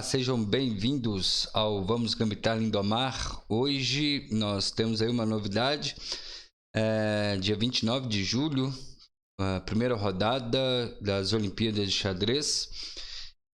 Olá, sejam bem-vindos ao Vamos Gambitar Lindomar. Hoje nós temos aí uma novidade, dia 29 de julho, a primeira rodada das Olimpíadas de Xadrez.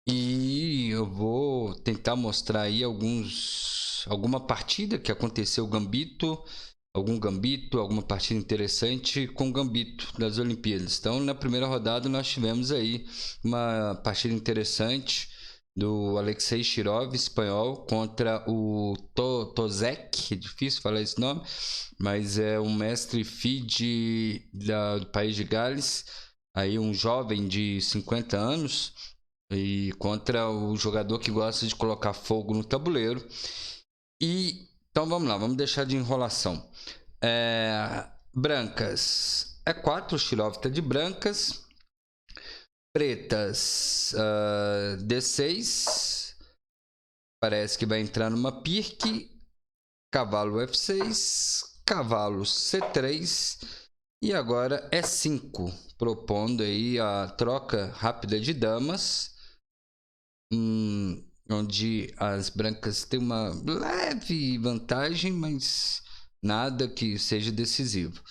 E eu vou tentar mostrar aí alguma partida que aconteceu algum gambito, alguma partida interessante com gambito das Olimpíadas. Então, na primeira rodada nós tivemos aí uma partida interessante do Alexei Shirov, espanhol, contra o Tozek, é difícil falar esse nome, mas é um mestre FIDE do país de Gales, aí um jovem de 50 anos, e contra o jogador que gosta de colocar fogo no tabuleiro. E então vamos lá, vamos deixar de enrolação. Brancas é 4, o Shirov tá de brancas. Pretas, D6, parece que vai entrar numa pirque. Cavalo F6, cavalo C3 e agora E5, propondo aí a troca rápida de damas, onde as brancas têm uma leve vantagem, mas nada que seja decisivo.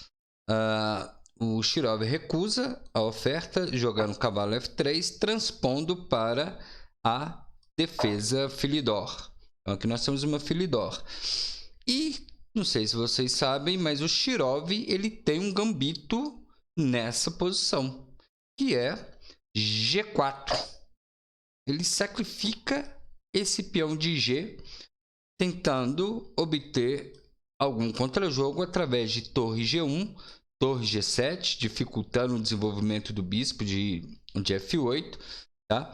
O Shirov recusa a oferta, jogando cavalo F3, transpondo para a defesa Philidor. Então aqui nós temos uma Philidor. E não sei se vocês sabem, mas o Shirov ele tem um gambito nessa posição, que é G4. Ele sacrifica esse peão de G, tentando obter algum contrajogo através de torre G1, torre G7, dificultando o desenvolvimento do bispo de F8. Tá?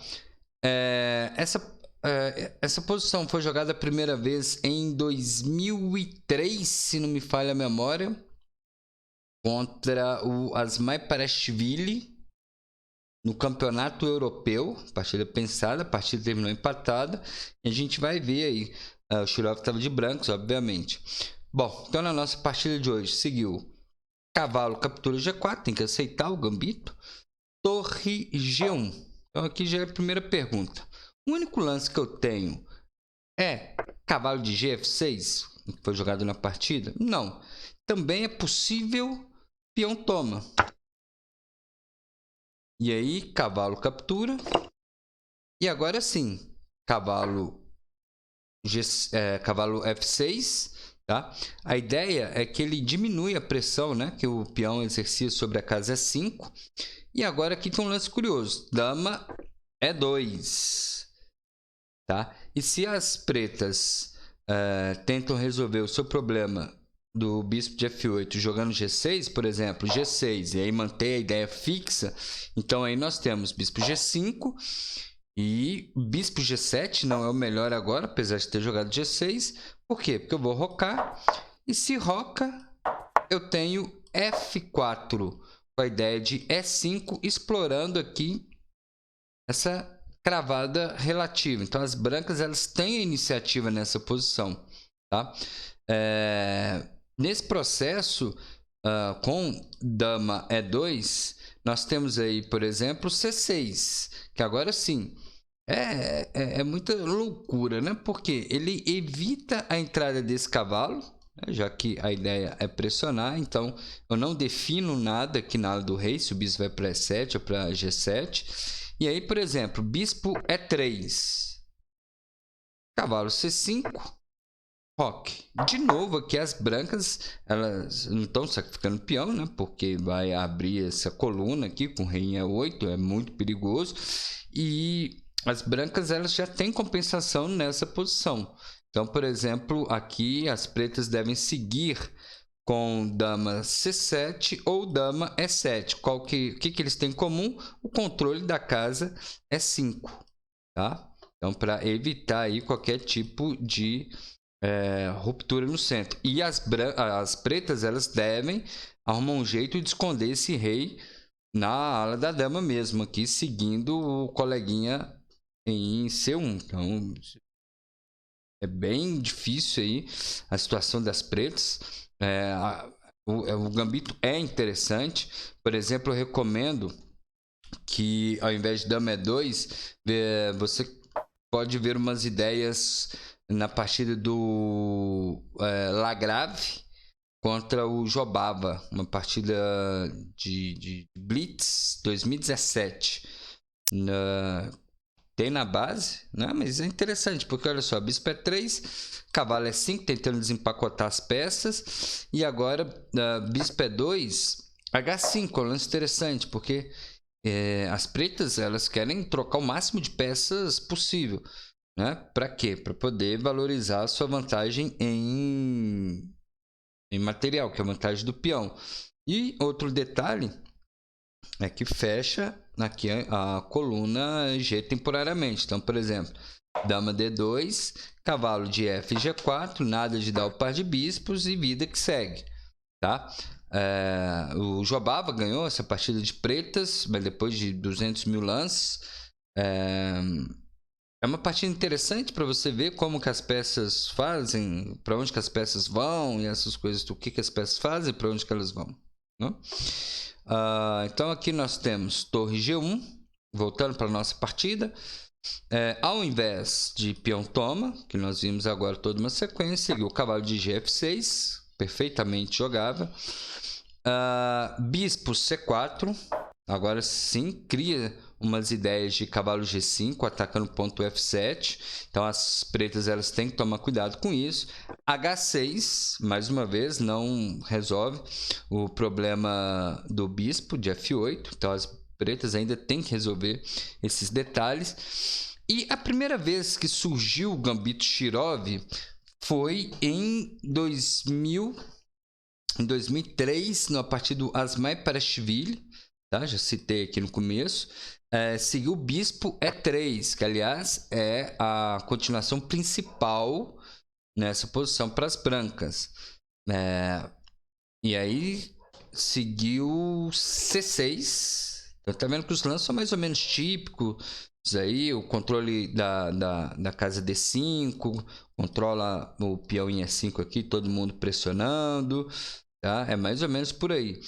Essa posição foi jogada a primeira vez em 2003, se não me falha a memória, contra o Asmai Parashvili no campeonato europeu. Partida pensada, a partida terminou empatada, e a gente vai ver aí. O Shirov estava de brancos, obviamente. Bom, então na nossa partida de hoje seguiu cavalo captura G4, tem que aceitar o gambito, torre G1. Então aqui já é a primeira pergunta. O único lance que eu tenho é cavalo de G6, que foi jogado na partida? Não. Também é possível peão toma. E aí, cavalo captura. E agora sim, cavalo F6. Tá? A ideia é que ele diminui a pressão, né, que o peão exercia sobre a casa E5. E agora aqui tem um lance curioso. Dama E2. Tá? E se as pretas tentam resolver o seu problema do bispo de F8 jogando G6, por exemplo, G6, e aí manter a ideia fixa, então aí nós temos bispo G5 e bispo G7 não é o melhor agora, apesar de ter jogado G6. Por quê? Porque eu vou rocar, e se roca, eu tenho F4 com a ideia de E5, explorando aqui essa cravada relativa. Então as brancas elas têm a iniciativa nessa posição. Tá? Nesse processo, com dama E2, nós temos aí, por exemplo, C6, que agora sim é muita loucura, né? Porque ele evita a entrada desse cavalo, né? Já que a ideia é pressionar. Então eu não defino nada aqui na ala do rei, se o bispo vai para E7 ou para G7. E aí, por exemplo, bispo E3, cavalo C5, roque. De novo aqui as brancas, elas não estão sacrificando peão, né? Porque vai abrir essa coluna aqui com rei em E8, é muito perigoso. E as brancas elas já têm compensação nessa posição. Então, por exemplo, aqui as pretas devem seguir com dama C7 ou dama E7. O que eles têm em comum? O controle da casa E5. Tá? Então, para evitar aí qualquer tipo de ruptura no centro. E as pretas elas devem arrumar um jeito de esconder esse rei na ala da dama mesmo, aqui seguindo o coleguinha em C1. Então é bem difícil aí a situação das pretas. O gambito é interessante. Por exemplo, eu recomendo que ao invés de dama E2, você pode ver umas ideias na partida do Lagrave contra o Jobava, uma partida de Blitz 2017. Tem na base, né? Mas é interessante, porque olha só, bispo é 3, cavalo é 5, tentando desempacotar as peças. E agora, bispo é 2, H5, é um lance interessante, porque as pretas elas querem trocar o máximo de peças possível. Né? Para quê? Para poder valorizar a sua vantagem em material, que é a vantagem do peão. E outro detalhe é que fecha aqui a coluna G temporariamente. Então, por exemplo, dama D2, cavalo de F G4, nada de dar o par de bispos e vida que segue. Tá? O Jobava ganhou essa partida de pretas, mas depois de 200 mil lances. É uma partida interessante para você ver como que as peças fazem, para onde que as peças vão e essas coisas, o que as peças fazem e para onde que elas vão. Né? Então aqui nós temos torre G1, voltando para a nossa partida. Ao invés de peão toma, que nós vimos agora toda uma sequência, o cavalo de GF6, perfeitamente jogável. Bispo C4, agora sim, cria umas ideias de cavalo G5 atacando o ponto F7. Então as pretas elas têm que tomar cuidado com isso. H6, mais uma vez, não resolve o problema do bispo de F8. Então as pretas ainda têm que resolver esses detalhes. E a primeira vez que surgiu o gambito Shirov foi em 2003, na partida do Asmai Parashvili, tá? Já citei aqui no começo. Seguiu o bispo E3, que aliás é a continuação principal nessa posição para as brancas. E aí seguiu C6. Então, tá vendo que os lances são mais ou menos típicos. Aí, o controle da casa D5, controla o peão em E5 aqui, todo mundo pressionando. Tá? É mais ou menos por aí.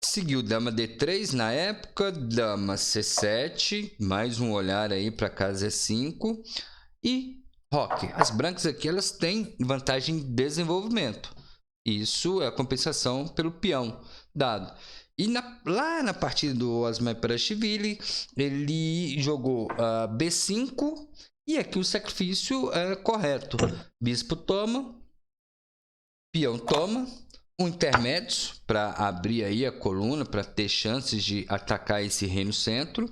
Seguiu dama D3 na época, dama C7, mais um olhar aí para casa E5 e roque. As brancas aqui elas têm vantagem de desenvolvimento. Isso é a compensação pelo peão dado. E lá na partida do Asmai Parashvili, ele jogou B5 e aqui o sacrifício é correto. Bispo toma, peão toma, um intermédio para abrir aí a coluna, para ter chances de atacar esse reino centro.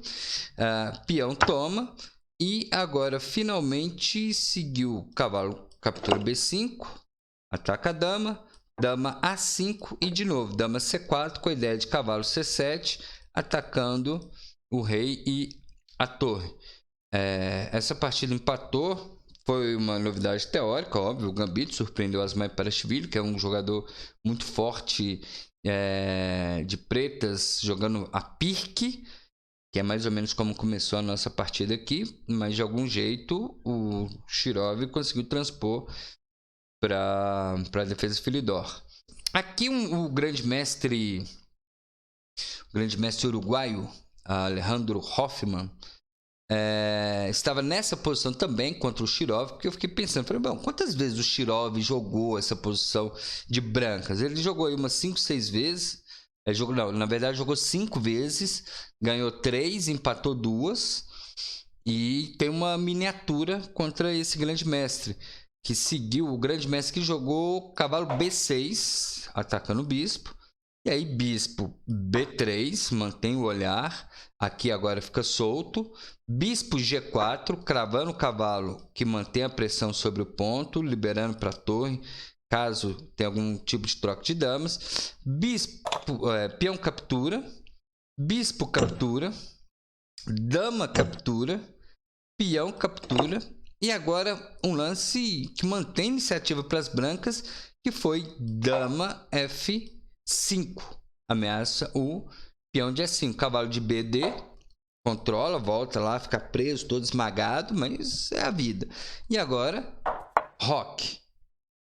Peão toma e agora finalmente seguiu cavalo captura B5, ataca a dama, dama A5 e de novo dama C4 com a ideia de cavalo C7 atacando o rei e a torre. Essa partida empatou. Foi uma novidade teórica, óbvio. O Gambito surpreendeu Asmai Parashvili, que é um jogador muito forte de pretas, jogando a Pirque, que é mais ou menos como começou a nossa partida aqui, mas de algum jeito o Shirov conseguiu transpor para a defesa Philidor. Aqui o grande mestre uruguaio, Alejandro Hoffman, estava nessa posição também contra o Shirov, porque eu fiquei pensando, falei, bom, quantas vezes o Shirov jogou essa posição de brancas? Ele jogou aí umas 5, 6 vezes, na verdade jogou 5 vezes, ganhou 3, empatou 2, e tem uma miniatura contra esse grande mestre, que seguiu o grande mestre que jogou cavalo B6, atacando o bispo. E aí bispo B3, mantém o olhar, aqui agora fica solto. Bispo G4, cravando o cavalo que mantém a pressão sobre o ponto, liberando para a torre, caso tenha algum tipo de troca de damas. Peão captura, bispo captura, dama captura, peão captura. E agora um lance que mantém iniciativa para as brancas, que foi dama F5. Ameaça o peão de E5. Cavalo de BD, controla, volta lá, fica preso, todo esmagado, mas é a vida. E agora, roque.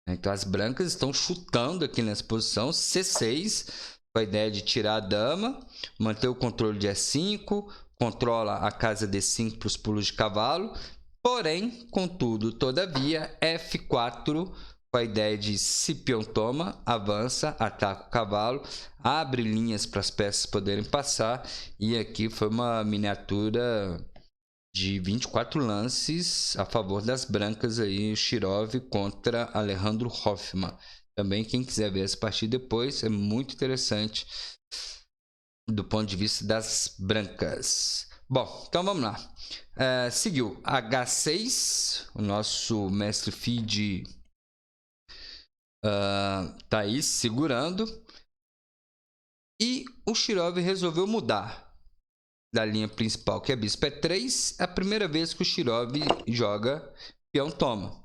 Então as brancas estão chutando aqui nessa posição, C6, com a ideia de tirar a dama, manter o controle de E5, controla a casa D5 para os pulos de cavalo. Porém, contudo, todavia, F4 com a ideia de se peão toma, avança, ataca o cavalo, abre linhas para as peças poderem passar. E aqui foi uma miniatura de 24 lances a favor das brancas aí, Shirov contra Alejandro Hoffman. Também quem quiser ver essa partida depois, é muito interessante do ponto de vista das brancas. Bom, então vamos lá. Seguiu H6, o nosso mestre feed tá aí segurando. E o Shirov resolveu mudar da linha principal, que é bispo E3. É a primeira vez que o Shirov joga peão toma.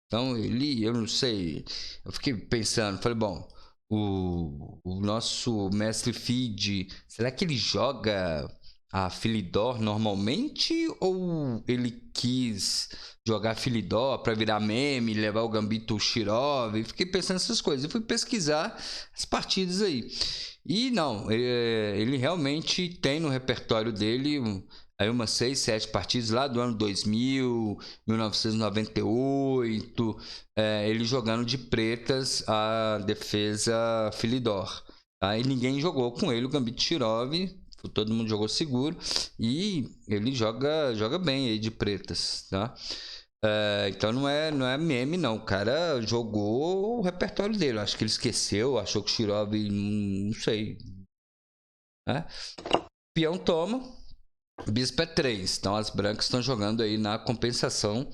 Então eu não sei, eu fiquei pensando, falei, bom, o nosso mestre feed, será que ele joga a Philidor normalmente ou ele quis jogar Philidor para virar meme, levar o gambito Shirov? Fiquei pensando nessas coisas. Eu fui pesquisar as partidas aí. E não, ele realmente tem no repertório dele aí umas 6, 7 partidas lá do ano 2000, 1998, ele jogando de pretas a defesa Philidor. Tá? E ninguém jogou com ele o gambito Shirov. Todo mundo jogou seguro e ele joga bem aí de pretas, tá? Então não é meme não, o cara jogou o repertório dele. Acho que ele esqueceu, achou que o Shirov, não sei, né? Peão toma, bispo E3. Então as brancas estão jogando aí na compensação,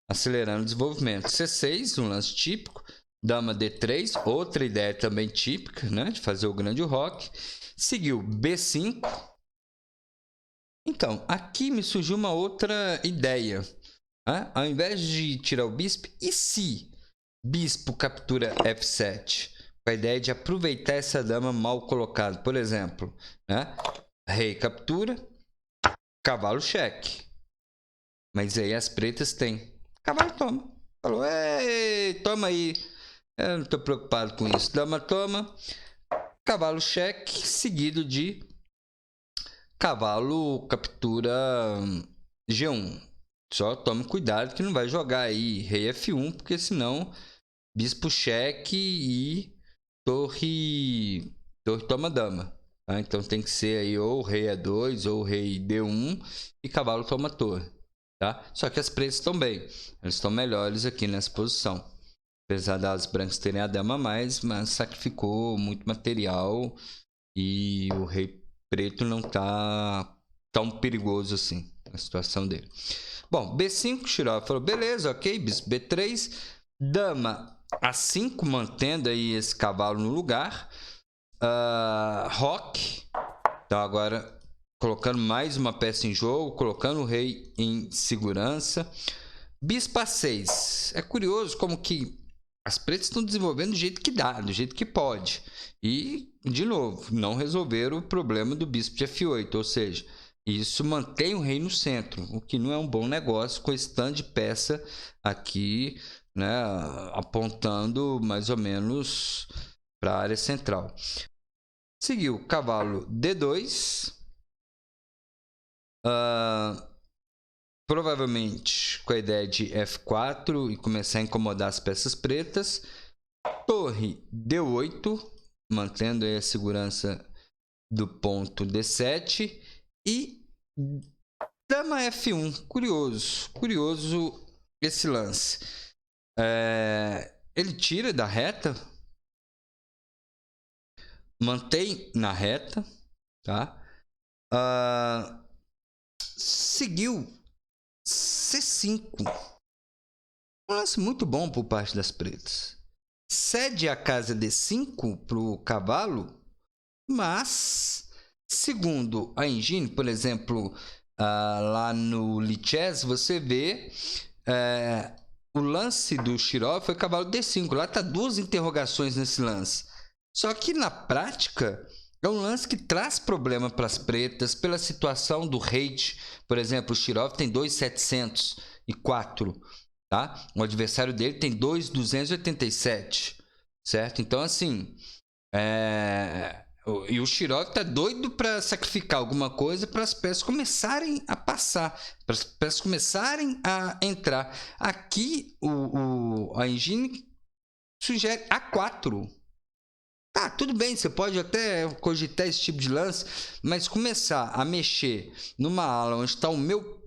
acelerando o desenvolvimento. C6, um lance típico. Dama D3, outra ideia também típica, né, de fazer o grande roque. Seguiu B5. Então, aqui me surgiu uma outra ideia. Né? Ao invés de tirar o bispo, e se bispo captura F7? Com a ideia de aproveitar essa dama mal colocada. Por exemplo, né? Rei captura, cavalo cheque. Mas aí as pretas têm. Cavalo toma. Falou, ei, toma aí. Eu não estou preocupado com isso. Dama toma, cavalo cheque, seguido de cavalo captura G1. Só tome cuidado que não vai jogar aí rei F1, porque senão bispo cheque e torre toma dama. Tá? Então tem que ser aí ou rei E2 ou rei D1 e cavalo toma torre. Tá? Só que as pretas estão bem. Eles estão melhores aqui nessa posição. Apesar das brancas terem a dama a mais, mas sacrificou muito material e o rei preto não tá tão perigoso assim a situação dele. Bom, B5, Shirov falou, beleza, ok, bispo B3, dama A5, mantendo aí esse cavalo no lugar. Roque, então agora colocando mais uma peça em jogo, colocando o rei em segurança. Bispo A6, é curioso como que as pretas estão desenvolvendo do jeito que dá, do jeito que pode. E, de novo, não resolveram o problema do bispo de F8, ou seja, isso mantém o rei no centro, o que não é um bom negócio com esse tanto de peça aqui, né, apontando mais ou menos para a área central. Seguiu cavalo D2. Provavelmente com a ideia de F4 e começar a incomodar as peças pretas. Torre D8, mantendo aí a segurança do ponto D7. E dama F1, curioso esse lance. Ele tira da reta, mantém na reta, tá? Seguiu C5, um lance muito bom por parte das pretas. Cede a casa D5 para o cavalo, mas segundo a engine, por exemplo, lá no Lichess, você vê o lance do Shirov foi cavalo D5. Lá tá duas interrogações nesse lance. Só que na prática é um lance que traz problema para as pretas pela situação do rate. Por exemplo, o Shirov tem 2.704, tá? O adversário dele tem 2.287, certo? Então assim, E o Shirov tá doido para sacrificar alguma coisa para as peças começarem a passar, para as peças começarem a entrar. Aqui a engine sugere A4. Tá, tudo bem, você pode até cogitar esse tipo de lance, mas começar a mexer numa ala onde está o meu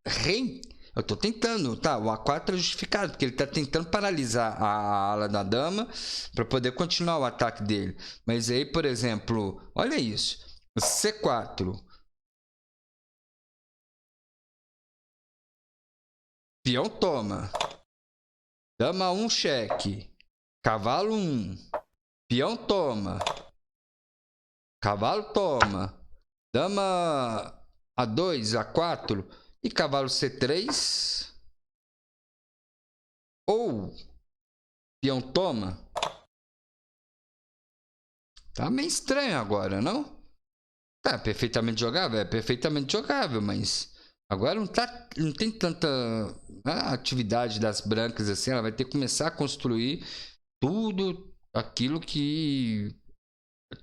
rei, eu estou tentando, tá? O A4 é justificado, porque ele está tentando paralisar a ala da dama para poder continuar o ataque dele. Mas aí, por exemplo, olha isso: C4, peão toma, dama 1 cheque, cavalo 1, peão toma, cavalo toma, dama A2, A4 e cavalo C3 ou peão toma. Tá meio estranho agora, não? Tá perfeitamente jogável? É perfeitamente jogável, mas agora não tem tanta atividade das brancas assim. Ela vai ter que começar a construir tudo aquilo que...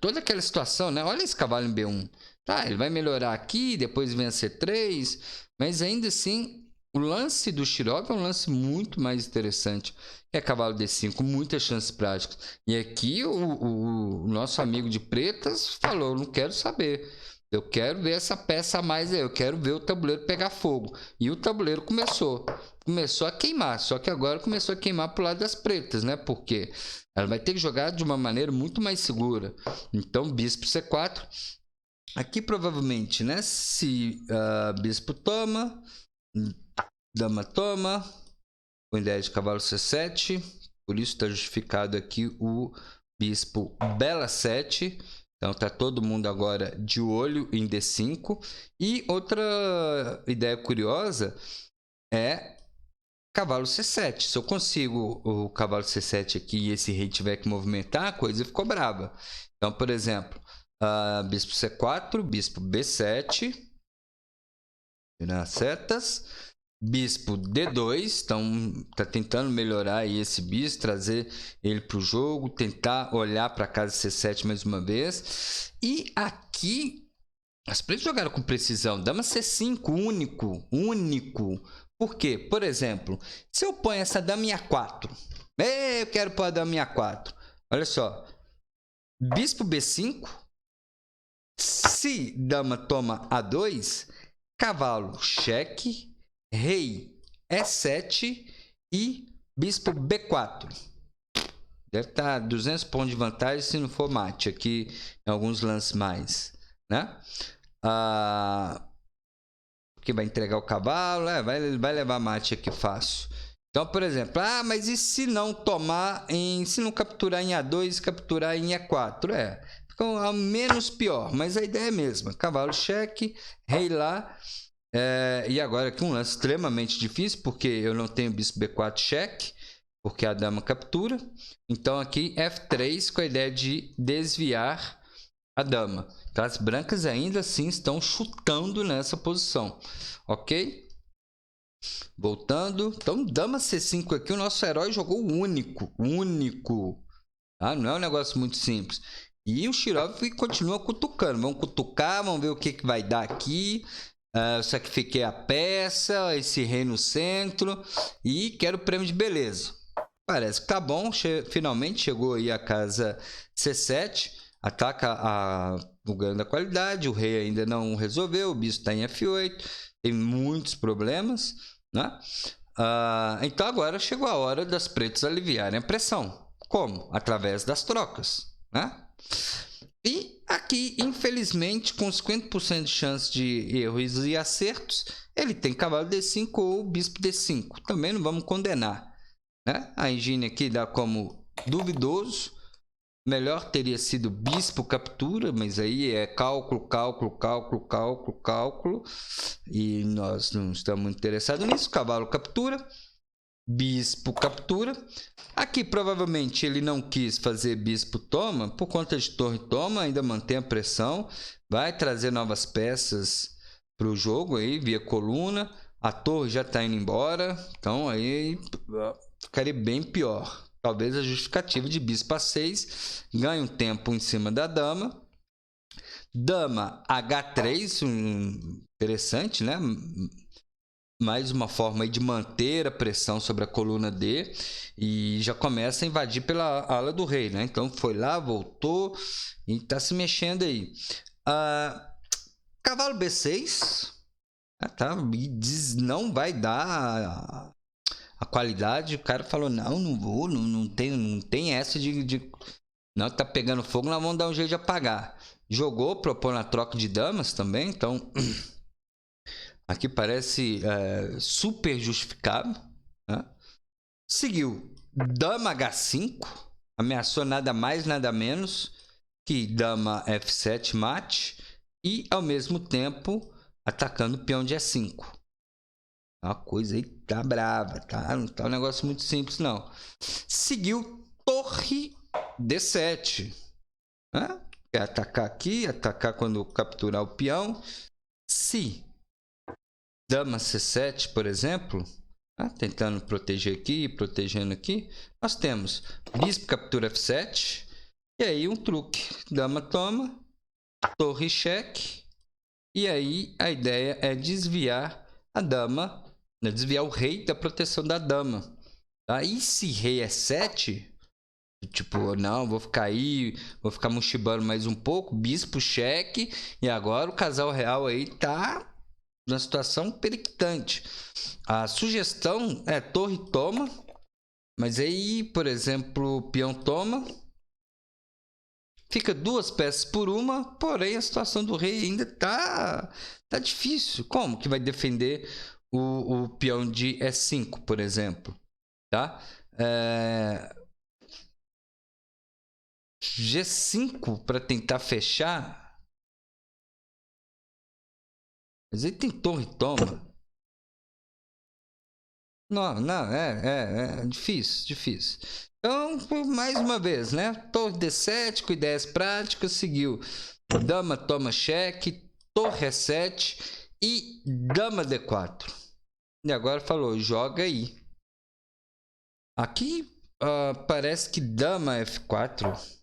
Toda aquela situação, né? Olha esse cavalo em B1. Tá, ele vai melhorar aqui, depois vem a C3, mas ainda assim, o lance do Shirov é um lance muito mais interessante. É cavalo D5, muitas chances práticas. E aqui o nosso amigo de pretas falou: não quero saber. Eu quero ver essa peça a mais aí. Eu quero ver o tabuleiro pegar fogo. E o tabuleiro começou a queimar. Só que agora começou a queimar pro lado das pretas, né? Porque ela vai ter que jogar de uma maneira muito mais segura. Então, bispo C4. Aqui provavelmente, né? Se bispo toma, dama toma, com ideia de cavalo C7. Por isso está justificado aqui o bispo Bela 7. Então tá todo mundo agora de olho em D5. E outra ideia curiosa é cavalo C7. Se eu consigo o cavalo C7 aqui e esse rei tiver que movimentar, a coisa ficou brava. Então, por exemplo, bispo C4, bispo B7, virar setas, bispo D2, então tá tentando melhorar aí esse bispo, trazer ele para o jogo, tentar olhar para a casa C7 mais uma vez. E aqui as pretas jogaram com precisão, dama C5, único. Por quê? Por exemplo, se eu ponho essa dama em A4, eu quero pôr a dama em A4, olha só, bispo B5, se dama toma A2, cavalo cheque, rei E7 e bispo B4. Deve estar 200 pontos de vantagem se não for mate aqui em alguns lances mais, né? Que vai entregar o cavalo, vai levar mate aqui fácil. Então, por exemplo, mas e se não tomar se não capturar em A2 e capturar em E4? Fica ao menos pior, mas a ideia é a mesma. Cavalo cheque, rei lá. E agora aqui um lance extremamente difícil, porque eu não tenho bispo B4 cheque, porque a dama captura. Então aqui F3 com a ideia de desviar a dama. Então, as brancas ainda assim estão chutando nessa posição, ok? Voltando, então dama C5 aqui, o nosso herói jogou único, tá? Não é um negócio muito simples. E o Shirov continua cutucando, vamos cutucar, vamos ver o que vai dar aqui. Eu sacrifiquei a peça, esse rei no centro e quero o prêmio de beleza. Parece que tá bom, finalmente chegou aí a casa C7, ataca o ganho da qualidade, o rei ainda não resolveu, o bispo está em F8, tem muitos problemas, né? Então agora chegou a hora das pretas aliviarem a pressão. Como? Através das trocas, né? E aqui, infelizmente, com 50% de chance de erros e acertos, ele tem cavalo D5 ou bispo D5. Também não vamos condenar, né? A engine aqui dá como duvidoso. Melhor teria sido bispo captura, mas aí é cálculo. E nós não estamos muito interessados nisso. Cavalo captura. Bispo captura. Aqui provavelmente ele não quis fazer bispo toma, por conta de torre toma, ainda mantém a pressão, vai trazer novas peças para o jogo aí via coluna, a torre já está indo embora, então aí ficaria bem pior. Talvez a justificativa de bispo A6 ganhe um tempo em cima da dama Dama H3, interessante, né? Mais uma forma aí de manter a pressão sobre a coluna D e já começa a invadir pela ala do rei, né? Então foi lá, voltou e tá se mexendo aí. Cavalo B6, tá? E não vai dar a qualidade. O cara falou: não vou, não tem essa de não, tá pegando fogo, nós vamos dar um jeito de apagar. Jogou, propondo a troca de damas também, então aqui parece super justificável, né? Seguiu dama H5, ameaçou nada mais, nada menos que dama F7 mate e ao mesmo tempo atacando o peão de E5. A coisa aí tá brava, tá? Não tá um negócio muito simples, não. Seguiu torre D7, né? Quer atacar aqui, atacar quando capturar o peão. Se dama C7, por exemplo, tá? Tentando proteger aqui, protegendo aqui, nós temos bispo captura F7 e aí um truque, dama toma, torre cheque, e aí a ideia é desviar a dama, né? Desviar o rei da proteção da dama, tá? E se rei é 7, tipo, não, vou ficar aí, vou ficar mochibando mais um pouco, bispo cheque, e agora o casal real aí tá numa situação periclitante. A sugestão é torre toma, mas aí, por exemplo, peão toma, fica 2 peças por uma, porém a situação do rei ainda tá difícil. Como que vai defender o peão de E5, por exemplo, tá? G5 para tentar fechar, mas aí tem torre toma. Não, é difícil. Então, mais uma vez, né? Torre D7 com ideias práticas, seguiu dama toma cheque, torre E7 e dama D4. E agora falou, joga aí. Aqui parece que dama F4,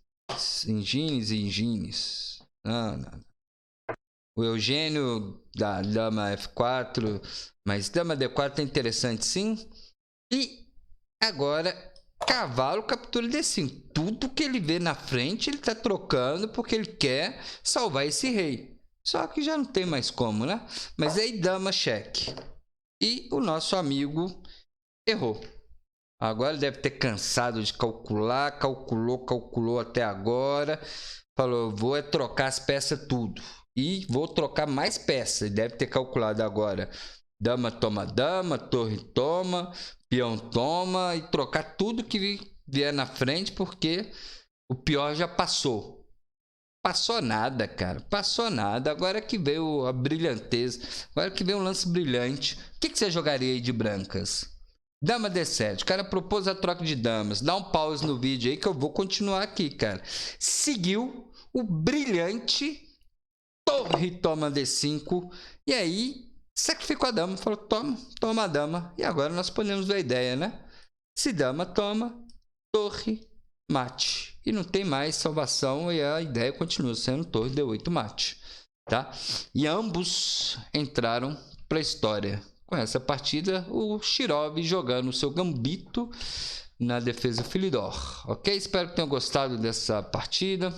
engines. Não. O Eugênio da dama F4, mas dama D4 é interessante sim. E agora cavalo captura D5. Tudo que ele vê na frente ele está trocando porque ele quer salvar esse rei. Só que já não tem mais como, né? Mas aí dama cheque. E o nosso amigo errou. Agora deve ter cansado de calcular, calculou até agora. Falou, vou trocar as peças tudo. E vou trocar mais peças. Deve ter calculado agora. Dama toma dama, torre toma, peão toma. E trocar tudo que vier na frente, porque o pior já passou. Passou nada, cara. Passou nada. Agora que veio a brilhanteza. Agora que veio um lance brilhante. O que você jogaria aí de brancas? Dama D7. O cara propôs a troca de damas. Dá um pause no vídeo aí que eu vou continuar aqui, cara. Seguiu o brilhante torre toma D5. E aí, sacrificou a dama. Falou, toma a dama. E agora nós podemos ver a ideia, né? Se dama toma, torre mate. E não tem mais salvação. E a ideia continua sendo torre D8 mate. Tá? E ambos entraram para a história. Com essa partida, o Shirov jogando o seu gambito na defesa Philidor. Ok? Espero que tenham gostado dessa partida.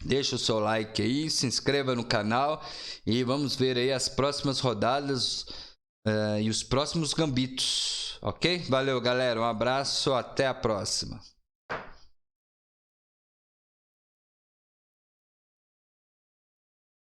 Deixa o seu like aí, se inscreva no canal e vamos ver aí as próximas rodadas e os próximos gambitos. Ok? Valeu, galera. Um abraço. Até a próxima.